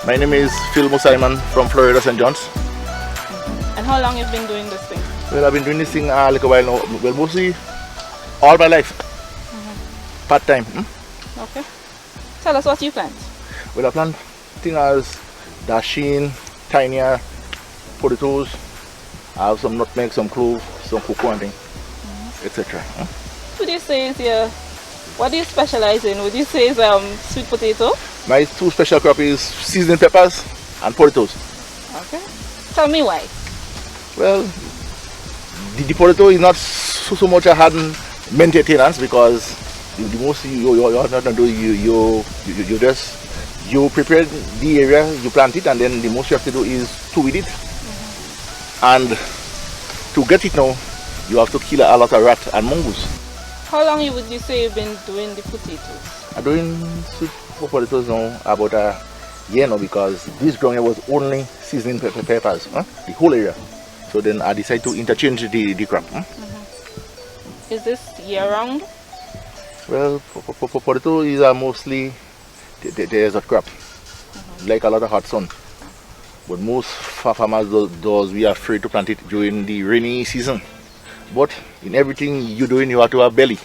My name is Philmore Simon from Florida, St. John's. And how long have you been doing this thing? Well, I've been doing this thing like a while now. Well, mostly all my life. Part-time. Okay. Tell us what you plant. Well, I plant things as dasheen, Tannia, potatoes. I have some nutmeg, some cloves, some cocoa and thing, etc. Would you say is your, what do you specialize in? Would you say is sweet potato? My two special crop is seasoning peppers and potatoes. Okay. Tell me why. Well, the potato is not so much a hard maintenance because the most you're not going to do, you just, you prepare the area, you plant it, and then the most you have to do is to weed it. And to get it now, you have to kill a lot of rat and mongoose. How long would you say you've been doing the potatoes? I'm doing sweet potatoes now about a year now because this ground here was only seasoning peppers, the whole area. So then I decided to interchange the crop. Is this year round? Well, potato is mostly there's a crop, like a lot of hot sun. But most farmers those we are afraid to plant it during the rainy season. But in everything you're doing, you have to have belly.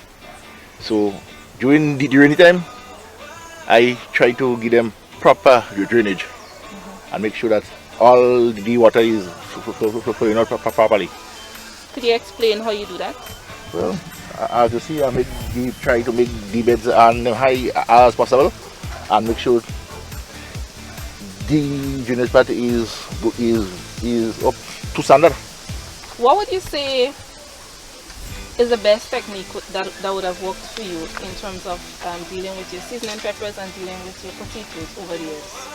So during the rainy time, I try to give them proper drainage and make sure that all the water is flowing out properly. Could you explain how you do that? Well, as you see, I try to make the beds as high as possible and make sure the drainage part is up to standard. What would you say is the best technique that would have worked for you in terms of dealing with your seasoning peppers and dealing with your potatoes over the years?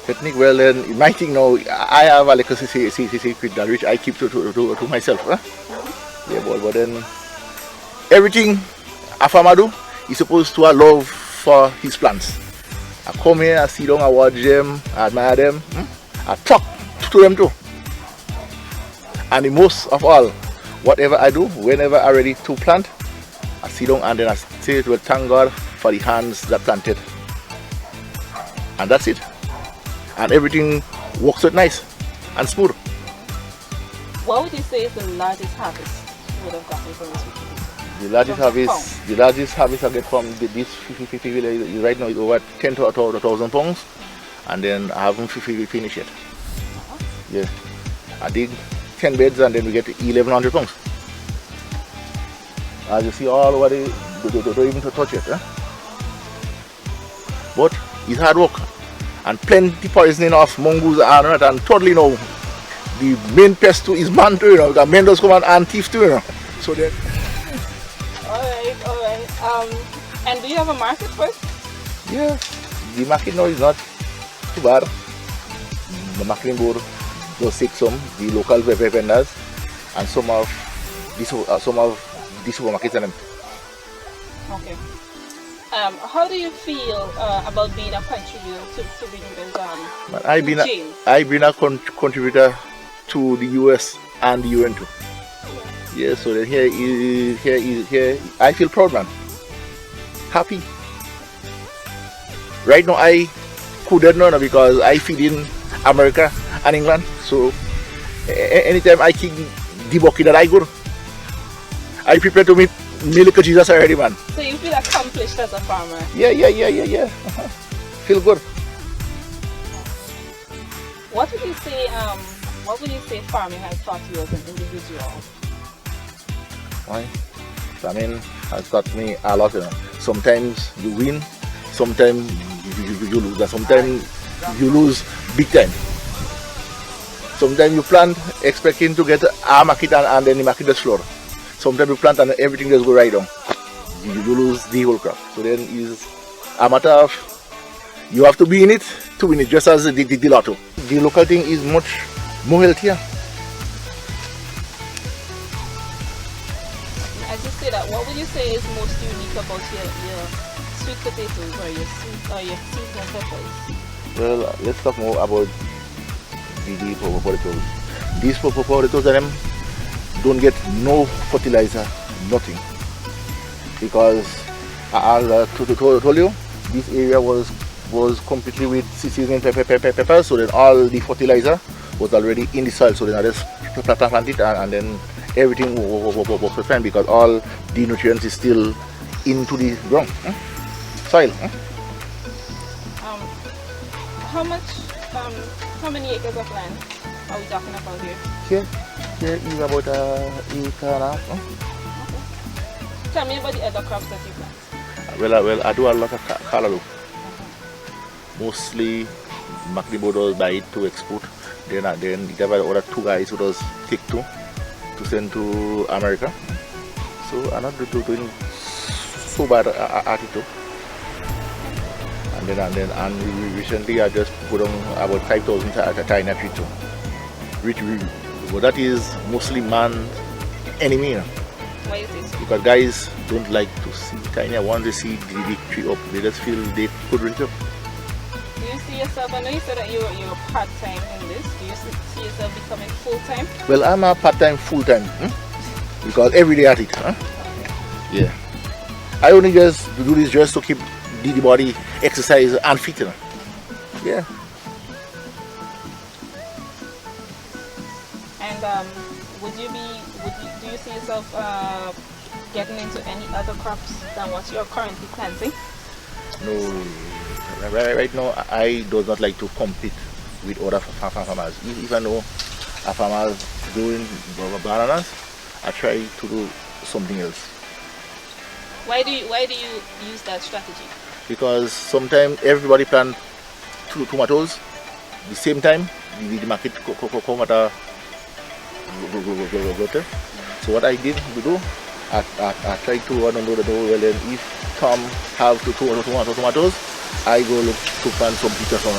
Technique, well then, my thing now, I have a little secret that which I keep to myself. Yeah, but then, everything a farmer do, he's supposed to have love for his plants. I come here, I sit down, I watch them, I admire them, I talk to them too. And the most of all, whatever I do, whenever I'm ready to plant, I sit down and then I say, well, thank God for the hands that planted. And that's it. And everything works out nice and smooth. What would you say is the largest harvest you would have gotten from this week? The largest harvest I get from this 50 village right now is over 10,000 pounds, and then I haven't finished yet. Yeah, I dig 10 beds and then we get 1,100 pounds. As you see all over don't even touch it. But it's hard work and plenty poisoning of mongoose and totally now. The main pest too is man too, because men does come and thief too, So then. Alright. And do you have a market for it? Yeah, the market now is not too bad. The marketing board does take some, the local vendors, and some of the supermarkets and them. Okay. How do you feel about being a contributor to being I've been a contributor to the US and the UN too. Yeah, so then here I feel proud, man. Happy. Right now I couldn't know because I feed in America and England. So anytime I kick the bucket that I go, I prepare to meet little Jesus already, man. So you feel accomplished as a farmer? Yeah. Feel good. What would you say farming has taught you as an individual? Why? Farming has taught me a lot. Sometimes you win, sometimes you lose, and sometimes you lose big time. Sometimes you plant expecting to get a market and then the market just floor. Sometimes you plant and everything just go right down. You lose the whole crop. So then it's a matter of you have to be in it to win it, just as the lotto. The local thing is much more healthier. As you say that, what would you say is most unique about your sweet potatoes or your seasonal peppers? Well, let's talk more about the potatoes. These potatoes them don't get no fertilizer, nothing. Because as I told you, this area was was completely with seasoning pepper, so then all the fertilizer was already in the soil, so then I just plant it, and then everything was fine because all the nutrients is still into the ground, soil. How many acres of land are we talking about here? Here is about an acre and a half. Okay. Tell me about the other crops that you plant. Well, I do a lot of callaloo. Mostly, MNIB does buy it to export. Then there were other two guys who does take to send to America. So I'm not doing so bad at it too. And recently I just put on about 5,000 at a Tannia tree too. But that is mostly man's enemy. Why is this? Because guys don't like to see Tannia. Once they see the big tree up, they just feel they could reach up. Do you see yourself, I know you said that you're part-time in this, do you see yourself becoming full-time? Well, I'm a part-time, full-time, because every day at it. Okay. Yeah. I only just do this just to keep the body exercise and fit. Yeah. And do you see yourself getting into any other crops than what you're currently planting? No. Right now, I do not like to compete with other farmers. If I know a farmer doing bananas, I try to do something else. Why do you use that strategy? Because sometimes everybody plant tomatoes the same time. The market come at a so what I did I tried to know well then if Tom have tomatoes, I go look to plant some pictures from